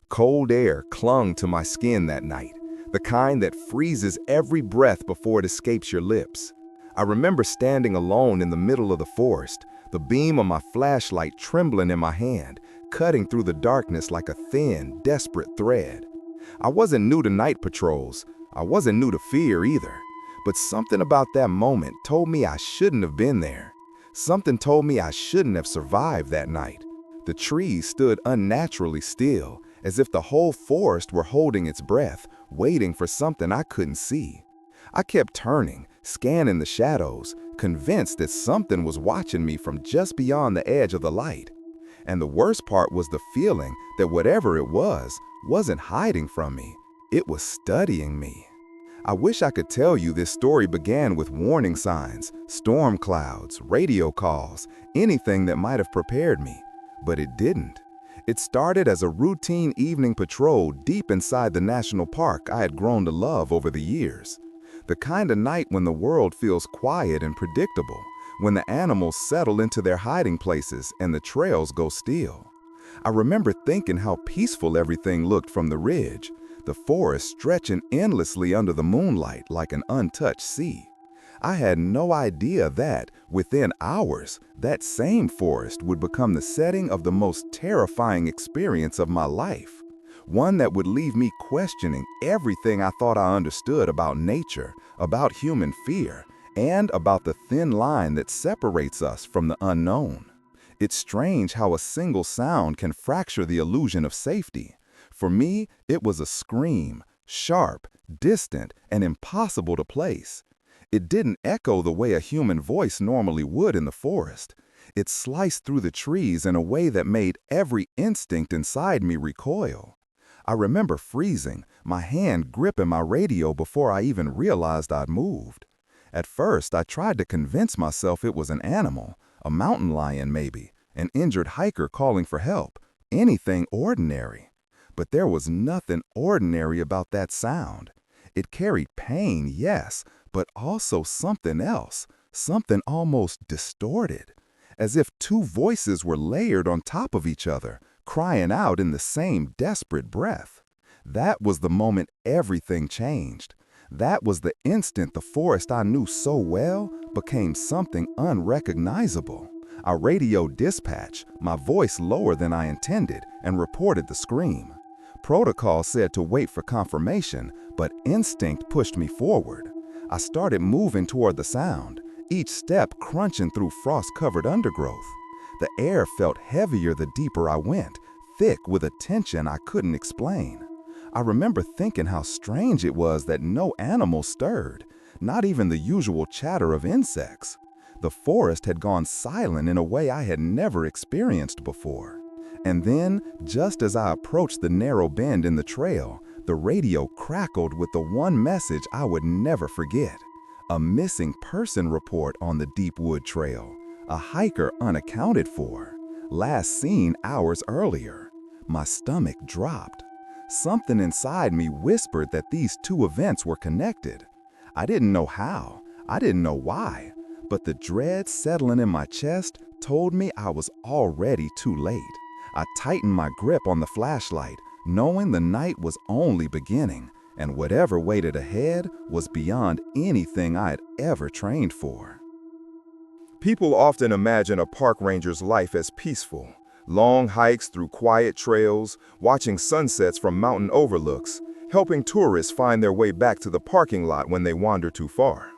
Cold air clung to my skin that night, the kind that freezes every breath before it escapes your lips. I remember standing alone in the middle of the forest, the beam of my flashlight trembling in my hand, cutting through the darkness like a thin, desperate thread. I wasn't new to night patrols. I wasn't new to fear either. But something about that moment told me I shouldn't have been there. Something told me I shouldn't have survived that night. The trees stood unnaturally still, as if the whole forest were holding its breath, waiting for something I couldn't see. I kept turning, scanning the shadows, convinced that something was watching me from just beyond the edge of the light. And the worst part was the feeling that whatever it was, wasn't hiding from me. It was studying me. I wish I could tell you this story began with warning signs, storm clouds, radio calls, anything that might have prepared me. But it didn't. It started as a routine evening patrol deep inside the national park I had grown to love over the years. The kind of night when the world feels quiet and predictable, when the animals settle into their hiding places and the trails go still. I remember thinking how peaceful everything looked from the ridge, the forest stretching endlessly under the moonlight like an untouched sea. I had no idea that, within hours, that same forest would become the setting of the most terrifying experience of my life. One that would leave me questioning everything I thought I understood about nature, about human fear, and about the thin line that separates us from the unknown. It's strange how a single sound can fracture the illusion of safety. For me, it was a scream, sharp, distant, and impossible to place. It didn't echo the way a human voice normally would in the forest. It sliced through the trees in a way that made every instinct inside me recoil. I remember freezing, my hand gripping my radio before I even realized I'd moved. At first, I tried to convince myself it was an animal, a mountain lion maybe, an injured hiker calling for help, anything ordinary. But there was nothing ordinary about that sound. It carried pain, yes, but also something else, something almost distorted, as if two voices were layered on top of each other, crying out in the same desperate breath. That was the moment everything changed. That was the instant the forest I knew so well became something unrecognizable. I radioed dispatch, my voice lower than I intended, and reported the scream. Protocol said to wait for confirmation, but instinct pushed me forward. I started moving toward the sound, each step crunching through frost-covered undergrowth. The air felt heavier the deeper I went, thick with a tension I couldn't explain. I remember thinking how strange it was that no animal stirred, not even the usual chatter of insects. The forest had gone silent in a way I had never experienced before. And then, just as I approached the narrow bend in the trail, the radio crackled with the one message I would never forget. A missing person report on the Deepwood Trail, a hiker unaccounted for, last seen hours earlier. My stomach dropped. Something inside me whispered that these two events were connected. I didn't know how, I didn't know why, but the dread settling in my chest told me I was already too late. I tightened my grip on the flashlight, knowing the night was only beginning, and whatever waited ahead was beyond anything I had ever trained for. People often imagine a park ranger's life as peaceful. Long hikes through quiet trails, watching sunsets from mountain overlooks, helping tourists find their way back to the parking lot when they wander too far.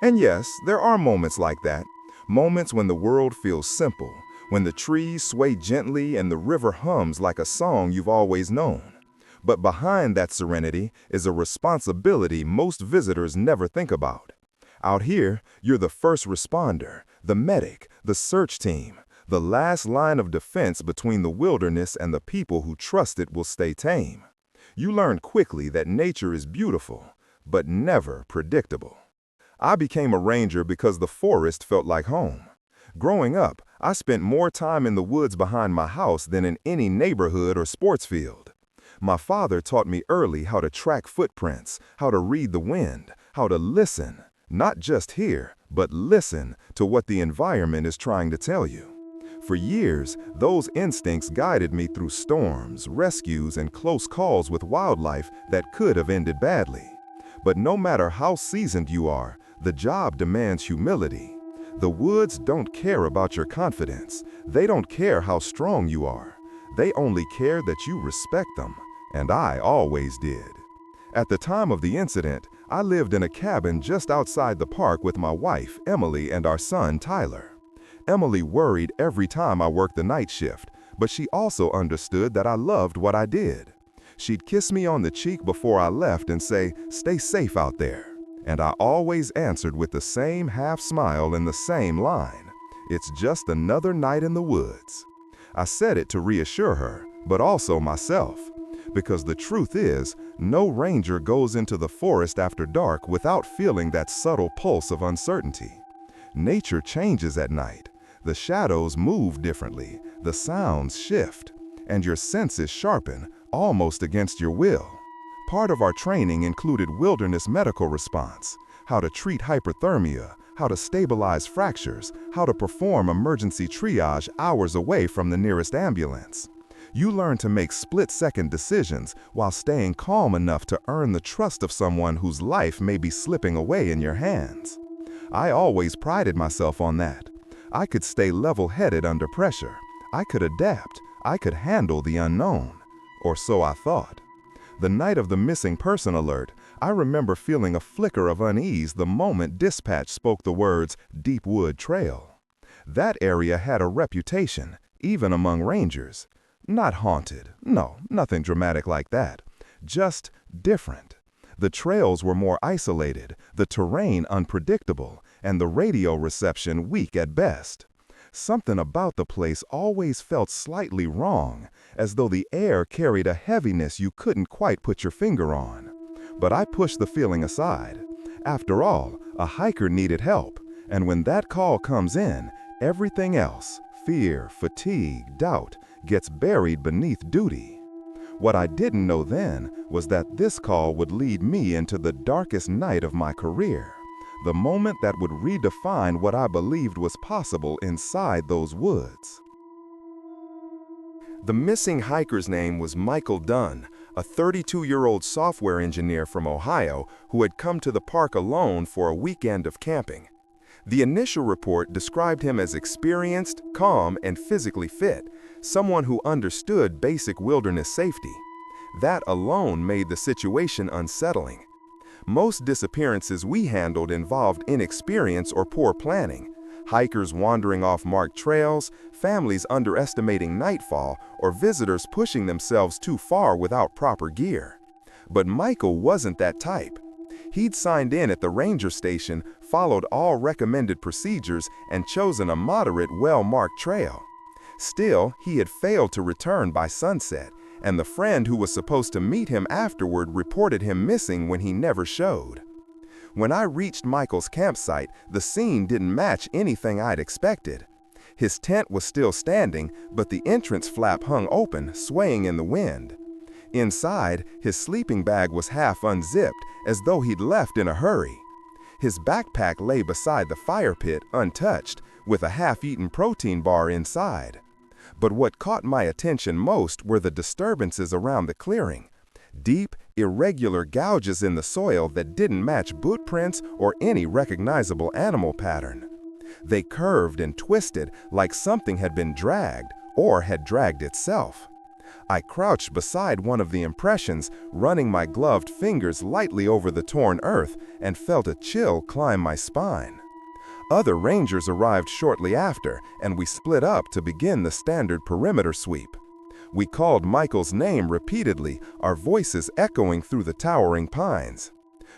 And yes, there are moments like that, moments when the world feels simple, when the trees sway gently and the river hums like a song you've always known. But behind that serenity is a responsibility most visitors never think about. Out here, you're the first responder, the medic, the search team, the last line of defense between the wilderness and the people who trust it will stay tame. You learn quickly that nature is beautiful, but never predictable. I became a ranger because the forest felt like home. Growing up, I spent more time in the woods behind my house than in any neighborhood or sports field. My father taught me early how to track footprints, how to read the wind, how to listen, not just hear, but listen to what the environment is trying to tell you. For years, those instincts guided me through storms, rescues, and close calls with wildlife that could have ended badly. But no matter how seasoned you are, the job demands humility. The woods don't care about your confidence. They don't care how strong you are. They only care that you respect them, and I always did. At the time of the incident, I lived in a cabin just outside the park with my wife, Emily, and our son, Tyler. Emily worried every time I worked the night shift, but she also understood that I loved what I did. She'd kiss me on the cheek before I left and say, "Stay safe out there." And I always answered with the same half smile and the same line, "It's just another night in the woods." I said it to reassure her, but also myself. Because the truth is, no ranger goes into the forest after dark without feeling that subtle pulse of uncertainty. Nature changes at night. The shadows move differently, the sounds shift, and your senses sharpen, almost against your will. Part of our training included wilderness medical response, how to treat hyperthermia, how to stabilize fractures, how to perform emergency triage hours away from the nearest ambulance. You learn to make split-second decisions while staying calm enough to earn the trust of someone whose life may be slipping away in your hands. I always prided myself on that. I could stay level-headed under pressure. I could adapt. I could handle the unknown. Or so I thought. The night of the missing person alert, I remember feeling a flicker of unease the moment dispatch spoke the words Deep Wood Trail. That area had a reputation, even among rangers. Not haunted, no, nothing dramatic like that. Just different. The trails were more isolated, the terrain unpredictable, and the radio reception weak at best. Something about the place always felt slightly wrong, as though the air carried a heaviness you couldn't quite put your finger on. But I pushed the feeling aside. After all, a hiker needed help, and when that call comes in, everything else, fear, fatigue, doubt, gets buried beneath duty. What I didn't know then was that this call would lead me into the darkest night of my career, the moment that would redefine what I believed was possible inside those woods. The missing hiker's name was Michael Dunn, a 32-year-old software engineer from Ohio who had come to the park alone for a weekend of camping. The initial report described him as experienced, calm, and physically fit, someone who understood basic wilderness safety. That alone made the situation unsettling. Most disappearances we handled involved inexperience or poor planning, hikers wandering off marked trails, families underestimating nightfall, or visitors pushing themselves too far without proper gear. But Michael wasn't that type. He'd signed in at the ranger station, followed all recommended procedures, and chosen a moderate, well-marked trail. Still, he had failed to return by sunset, and the friend who was supposed to meet him afterward reported him missing when he never showed. When I reached Michael's campsite, the scene didn't match anything I'd expected. His tent was still standing, but the entrance flap hung open, swaying in the wind. Inside, his sleeping bag was half unzipped, as though he'd left in a hurry. His backpack lay beside the fire pit, untouched, with a half-eaten protein bar inside. But what caught my attention most were the disturbances around the clearing. Deep, irregular gouges in the soil that didn't match boot prints or any recognizable animal pattern. They curved and twisted like something had been dragged or had dragged itself. I crouched beside one of the impressions, running my gloved fingers lightly over the torn earth, and felt a chill climb my spine. Other rangers arrived shortly after, and we split up to begin the standard perimeter sweep. We called Michael's name repeatedly, our voices echoing through the towering pines.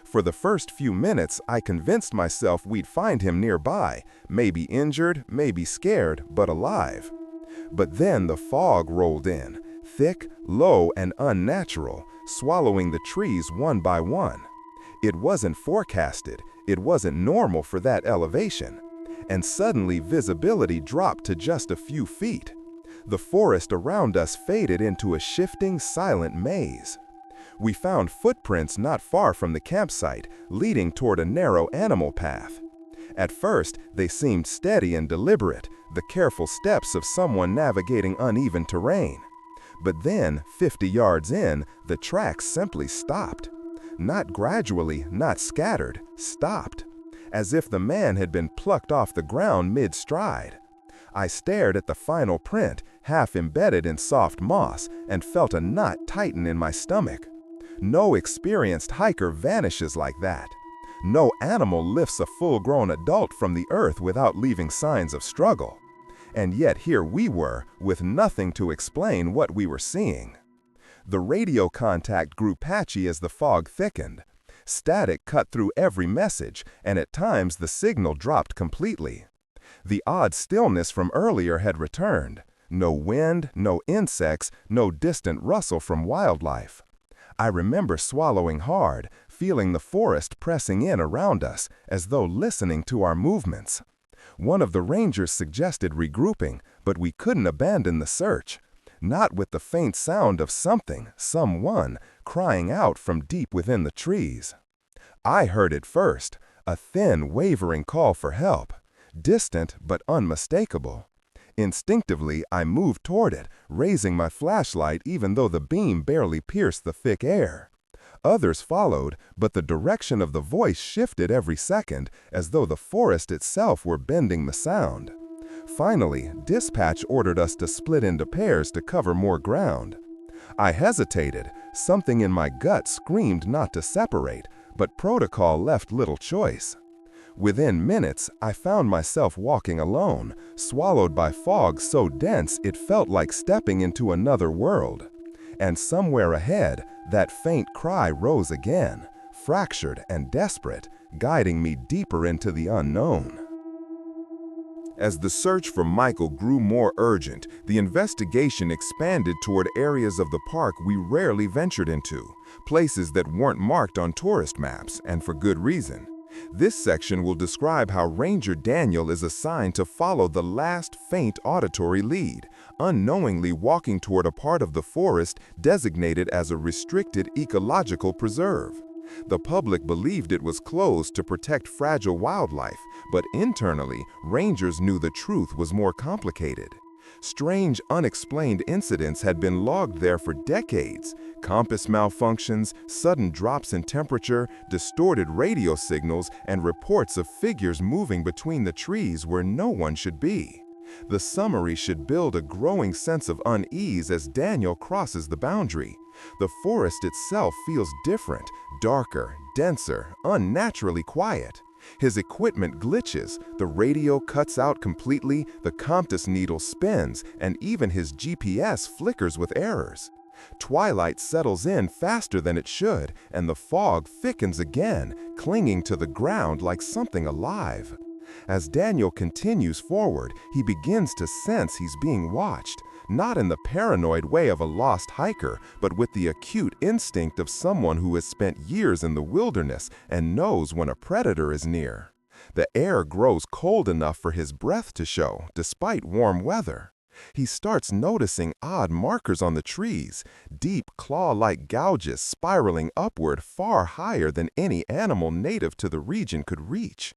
For the first few minutes, I convinced myself we'd find him nearby, maybe injured, maybe scared, but alive. But then the fog rolled in, thick, low, and unnatural, swallowing the trees one by one. It wasn't forecasted, it wasn't normal for that elevation. And suddenly visibility dropped to just a few feet. The forest around us faded into a shifting, silent maze. We found footprints not far from the campsite, leading toward a narrow animal path. At first, they seemed steady and deliberate, the careful steps of someone navigating uneven terrain. But then, 50 yards in, the tracks simply stopped. Not gradually, not scattered, stopped. As if the man had been plucked off the ground mid-stride. I stared at the final print, half embedded in soft moss, and felt a knot tighten in my stomach. No experienced hiker vanishes like that. No animal lifts a full-grown adult from the earth without leaving signs of struggle. And yet here we were, with nothing to explain what we were seeing. The radio contact grew patchy as the fog thickened. Static cut through every message, and at times the signal dropped completely. The odd stillness from earlier had returned. No wind, no insects, no distant rustle from wildlife. I remember swallowing hard, feeling the forest pressing in around us, as though listening to our movements. One of the rangers suggested regrouping, but we couldn't abandon the search. Not with the faint sound of something, someone, crying out from deep within the trees. I heard it first, a thin, wavering call for help. Distant but unmistakable. Instinctively, I moved toward it, raising my flashlight even though the beam barely pierced the thick air. Others followed, but the direction of the voice shifted every second, as though the forest itself were bending the sound. Finally, dispatch ordered us to split into pairs to cover more ground. I hesitated. Something in my gut screamed not to separate, but protocol left little choice. Within minutes, I found myself walking alone, swallowed by fog so dense it felt like stepping into another world. And somewhere ahead, that faint cry rose again, fractured and desperate, guiding me deeper into the unknown. As the search for Michael grew more urgent, the investigation expanded toward areas of the park we rarely ventured into, places that weren't marked on tourist maps, and for good reason. This section will describe how Ranger Daniel is assigned to follow the last faint auditory lead, unknowingly walking toward a part of the forest designated as a restricted ecological preserve. The public believed it was closed to protect fragile wildlife, but internally, rangers knew the truth was more complicated. Strange, unexplained incidents had been logged there for decades. Compass malfunctions, sudden drops in temperature, distorted radio signals, and reports of figures moving between the trees where no one should be. The summary should build a growing sense of unease as Daniel crosses the boundary. The forest itself feels different, darker, denser, unnaturally quiet. His equipment glitches, the radio cuts out completely, the compass needle spins, and even his GPS flickers with errors. Twilight settles in faster than it should, and the fog thickens again, clinging to the ground like something alive. As Daniel continues forward, he begins to sense he's being watched, not in the paranoid way of a lost hiker, but with the acute instinct of someone who has spent years in the wilderness and knows when a predator is near. The air grows cold enough for his breath to show, despite warm weather. He starts noticing odd markers on the trees, deep claw-like gouges spiraling upward far higher than any animal native to the region could reach.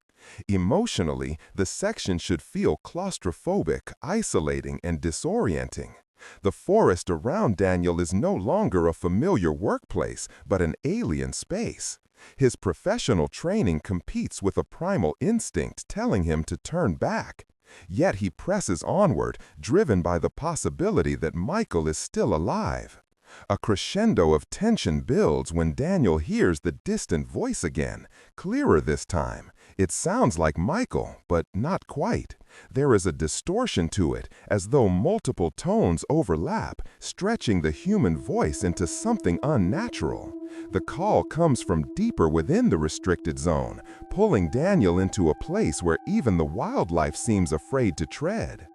Emotionally, the section should feel claustrophobic, isolating, and disorienting. The forest around Daniel is no longer a familiar workplace, but an alien space. His professional training competes with a primal instinct telling him to turn back. Yet he presses onward, driven by the possibility that Michael is still alive. A crescendo of tension builds when Daniel hears the distant voice again, clearer this time. It sounds like Michael, but not quite. There is a distortion to it, as though multiple tones overlap, stretching the human voice into something unnatural. The call comes from deeper within the restricted zone, pulling Daniel into a place where even the wildlife seems afraid to tread.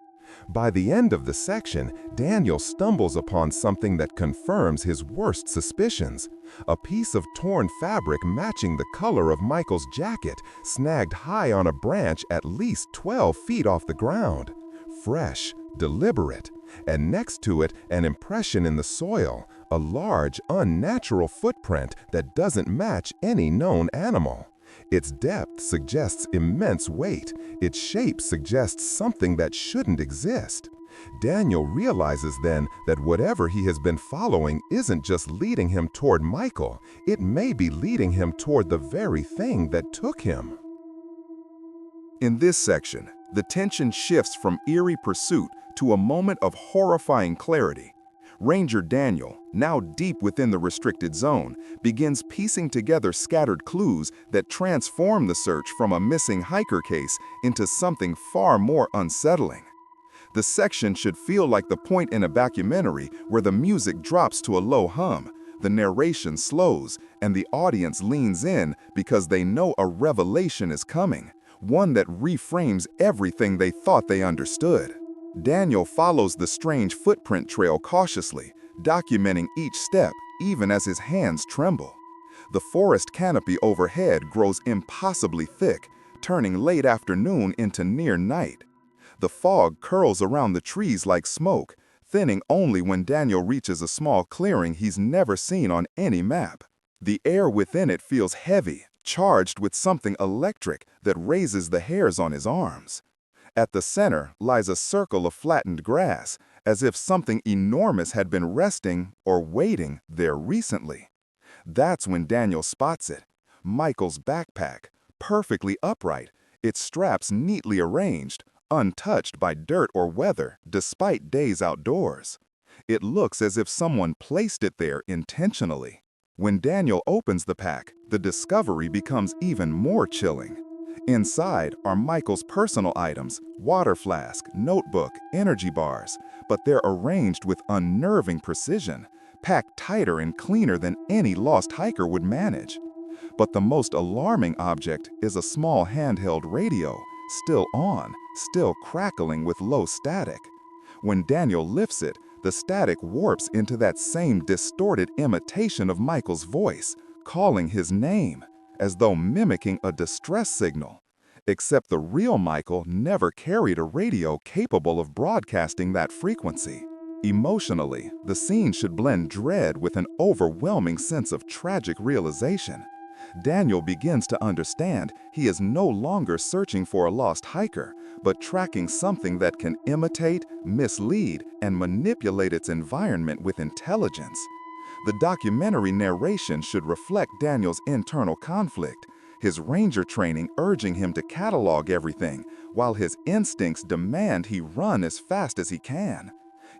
By the end of the section, Daniel stumbles upon something that confirms his worst suspicions. A piece of torn fabric matching the color of Michael's jacket, snagged high on a branch at least 12 feet off the ground. Fresh, deliberate, and next to it, an impression in the soil, a large, unnatural footprint that doesn't match any known animal. Its depth suggests immense weight. Its shape suggests something that shouldn't exist. Daniel realizes then that whatever he has been following isn't just leading him toward Michael, it may be leading him toward the very thing that took him. In this section, the tension shifts from eerie pursuit to a moment of horrifying clarity. Ranger Daniel, now deep within the restricted zone, begins piecing together scattered clues that transform the search from a missing hiker case into something far more unsettling. The section should feel like the point in a documentary where the music drops to a low hum, the narration slows, and the audience leans in because they know a revelation is coming, one that reframes everything they thought they understood. Daniel follows the strange footprint trail cautiously, documenting each step even as his hands tremble. The forest canopy overhead grows impossibly thick, turning late afternoon into near night. The fog curls around the trees like smoke, thinning only when Daniel reaches a small clearing he's never seen on any map. The air within it feels heavy, charged with something electric that raises the hairs on his arms. At the center lies a circle of flattened grass, as if something enormous had been resting or waiting there recently. That's when Daniel spots it. Michael's backpack, perfectly upright, its straps neatly arranged, untouched by dirt or weather despite days outdoors. It looks as if someone placed it there intentionally. When Daniel opens the pack, the discovery becomes even more chilling. Inside are Michael's personal items, water flask, notebook, energy bars, but they're arranged with unnerving precision, packed tighter and cleaner than any lost hiker would manage. But the most alarming object is a small handheld radio, still on, still crackling with low static. When Daniel lifts it, the static warps into that same distorted imitation of Michael's voice, calling his name, as though mimicking a distress signal. Except the real Michael never carried a radio capable of broadcasting that frequency. Emotionally, the scene should blend dread with an overwhelming sense of tragic realization. Daniel begins to understand he is no longer searching for a lost hiker, but tracking something that can imitate, mislead, and manipulate its environment with intelligence. The documentary narration should reflect Daniel's internal conflict, his ranger training urging him to catalog everything, while his instincts demand he run as fast as he can.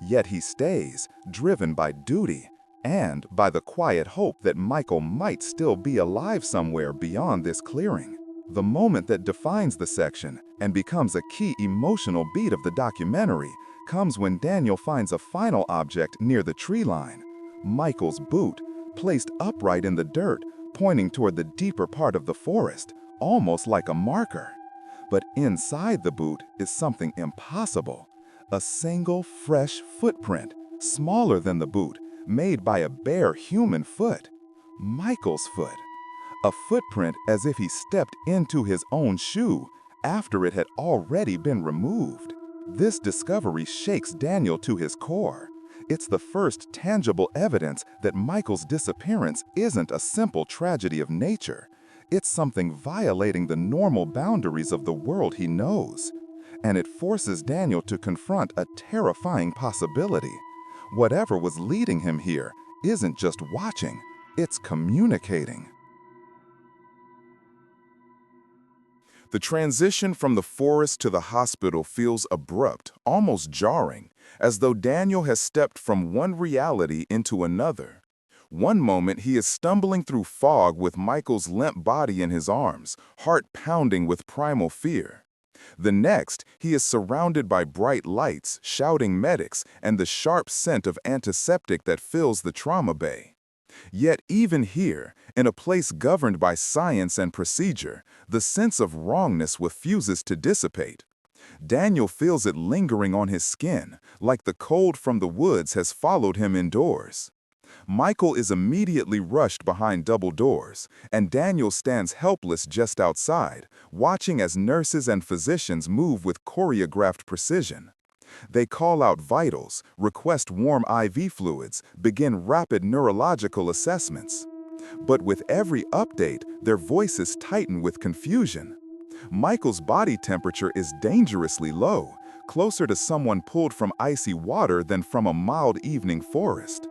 Yet he stays, driven by duty, and by the quiet hope that Michael might still be alive somewhere beyond this clearing. The moment that defines the section and becomes a key emotional beat of the documentary comes when Daniel finds a final object near the tree line. Michael's boot, placed upright in the dirt, pointing toward the deeper part of the forest, almost like a marker. But inside the boot is something impossible. A single fresh footprint, smaller than the boot, made by a bare human foot. Michael's foot. A footprint as if he stepped into his own shoe after it had already been removed. This discovery shakes Daniel to his core. It's the first tangible evidence that Michael's disappearance isn't a simple tragedy of nature. It's something violating the normal boundaries of the world he knows. And it forces Daniel to confront a terrifying possibility. Whatever was leading him here isn't just watching, it's communicating. The transition from the forest to the hospital feels abrupt, almost jarring, as though Daniel has stepped from one reality into another. One moment he is stumbling through fog with Michael's limp body in his arms, heart pounding with primal fear. The next, he is surrounded by bright lights, shouting medics, and the sharp scent of antiseptic that fills the trauma bay. Yet even here, in a place governed by science and procedure, the sense of wrongness refuses to dissipate. Daniel feels it lingering on his skin, like the cold from the woods has followed him indoors. Michael is immediately rushed behind double doors, and Daniel stands helpless just outside, watching as nurses and physicians move with choreographed precision. They call out vitals, request warm IV fluids, begin rapid neurological assessments. But with every update, their voices tighten with confusion. Michael's body temperature is dangerously low, closer to someone pulled from icy water than from a mild evening forest.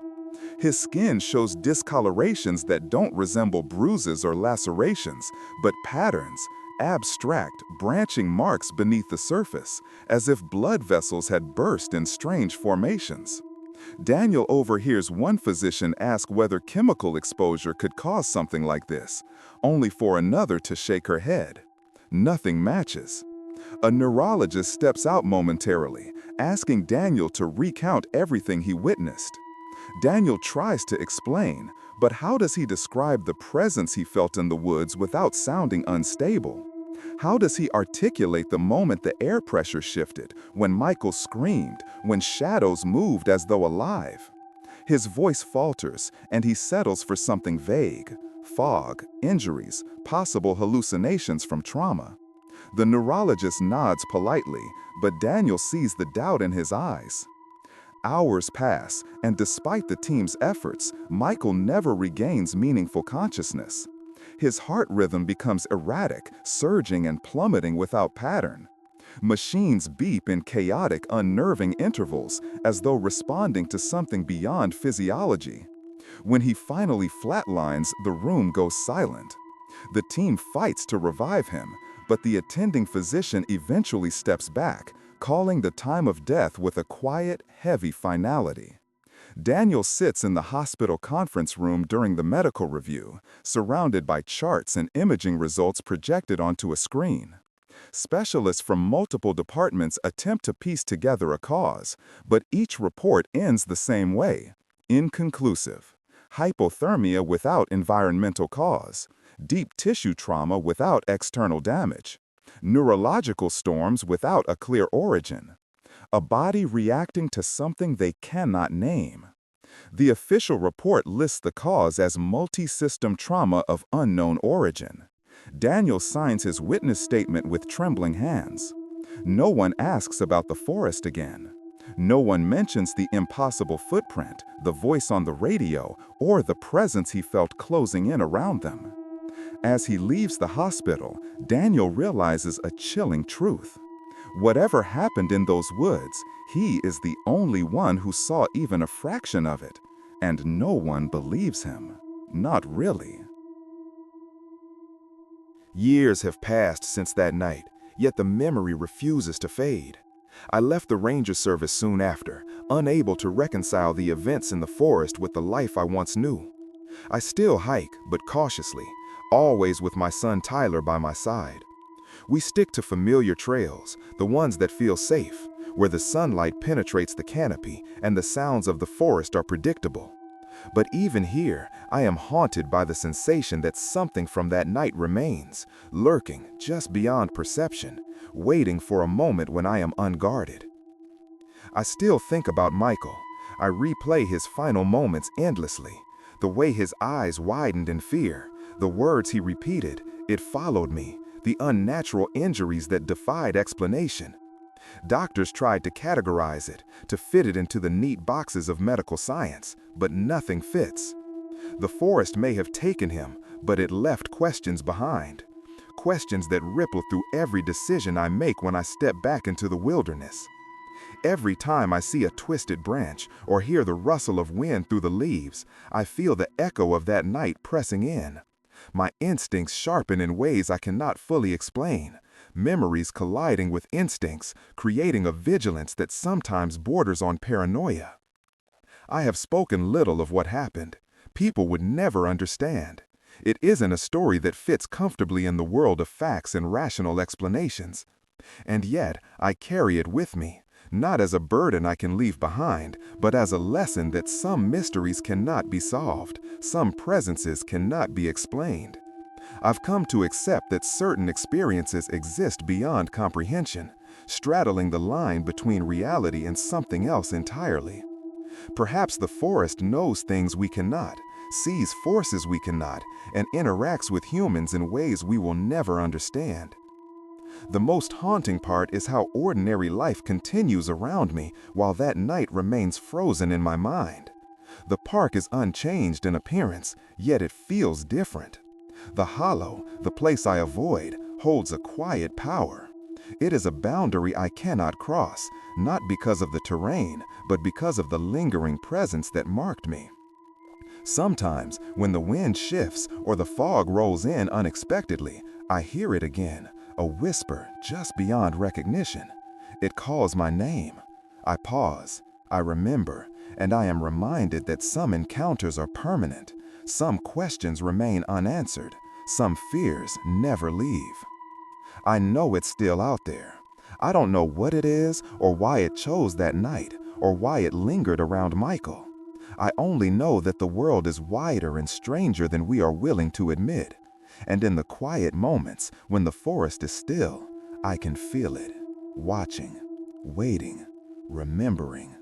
His skin shows discolorations that don't resemble bruises or lacerations, but patterns, abstract, branching marks beneath the surface, as if blood vessels had burst in strange formations. Daniel overhears one physician ask whether chemical exposure could cause something like this, only for another to shake her head. Nothing matches. A neurologist steps out momentarily, asking Daniel to recount everything he witnessed. Daniel tries to explain, but how does he describe the presence he felt in the woods without sounding unstable? How does he articulate the moment the air pressure shifted, when Michael screamed, when shadows moved as though alive? His voice falters, and he settles for something vague: fog, injuries, possible hallucinations from trauma. The neurologist nods politely, but Daniel sees the doubt in his eyes. Hours pass, and despite the team's efforts, Michael never regains meaningful consciousness. His heart rhythm becomes erratic, surging and plummeting without pattern. Machines beep in chaotic, unnerving intervals, as though responding to something beyond physiology. When he finally flatlines, the room goes silent. The team fights to revive him, but the attending physician eventually steps back, calling the time of death with a quiet, heavy finality. Daniel sits in the hospital conference room during the medical review, surrounded by charts and imaging results projected onto a screen. Specialists from multiple departments attempt to piece together a cause, but each report ends the same way: inconclusive. Hypothermia without environmental cause. Deep tissue trauma without external damage. Neurological storms without a clear origin. A body reacting to something they cannot name. The official report lists the cause as multi-system trauma of unknown origin. Daniel signs his witness statement with trembling hands. No one asks about the forest again. No one mentions the impossible footprint, the voice on the radio, or the presence he felt closing in around them. As he leaves the hospital, Daniel realizes a chilling truth. Whatever happened in those woods, he is the only one who saw even a fraction of it, and no one believes him. Not really. Years have passed since that night, yet the memory refuses to fade. I left the Ranger Service soon after, unable to reconcile the events in the forest with the life I once knew. I still hike, but cautiously, always with my son Tyler by my side. We stick to familiar trails, the ones that feel safe, where the sunlight penetrates the canopy and the sounds of the forest are predictable. But even here, I am haunted by the sensation that something from that night remains, lurking just beyond perception, waiting for a moment when I am unguarded. I still think about Michael. I replay his final moments endlessly. The way his eyes widened in fear, the words he repeated, "It followed me," the unnatural injuries that defied explanation. Doctors tried to categorize it, to fit it into the neat boxes of medical science, but nothing fits. The forest may have taken him, but it left questions behind. Questions that ripple through every decision I make when I step back into the wilderness. Every time I see a twisted branch or hear the rustle of wind through the leaves, I feel the echo of that night pressing in. My instincts sharpen in ways I cannot fully explain, memories colliding with instincts, creating a vigilance that sometimes borders on paranoia. I have spoken little of what happened. People would never understand. It isn't a story that fits comfortably in the world of facts and rational explanations. And yet, I carry it with me, not as a burden I can leave behind, but as a lesson that some mysteries cannot be solved, some presences cannot be explained. I've come to accept that certain experiences exist beyond comprehension, straddling the line between reality and something else entirely. Perhaps the forest knows things we cannot, sees forces we cannot, and interacts with humans in ways we will never understand. The most haunting part is how ordinary life continues around me while that night remains frozen in my mind. The park is unchanged in appearance, yet it feels different. The hollow, the place I avoid, holds a quiet power. It is a boundary I cannot cross, not because of the terrain, but because of the lingering presence that marked me. Sometimes, when the wind shifts or the fog rolls in unexpectedly, I hear it again, a whisper just beyond recognition. It calls my name. I pause, I remember, and I am reminded that some encounters are permanent, some questions remain unanswered, some fears never leave. I know it's still out there. I don't know what it is or why it chose that night or why it lingered around Michael. I only know that the world is wider and stranger than we are willing to admit. And in the quiet moments, when the forest is still, I can feel it, watching, waiting, remembering.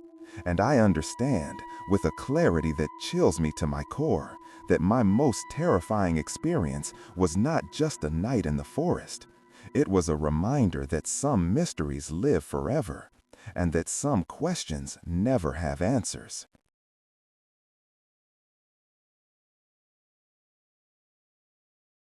And I understand, with a clarity that chills me to my core, that my most terrifying experience was not just a night in the forest. It was a reminder that some mysteries live forever, and that some questions never have answers.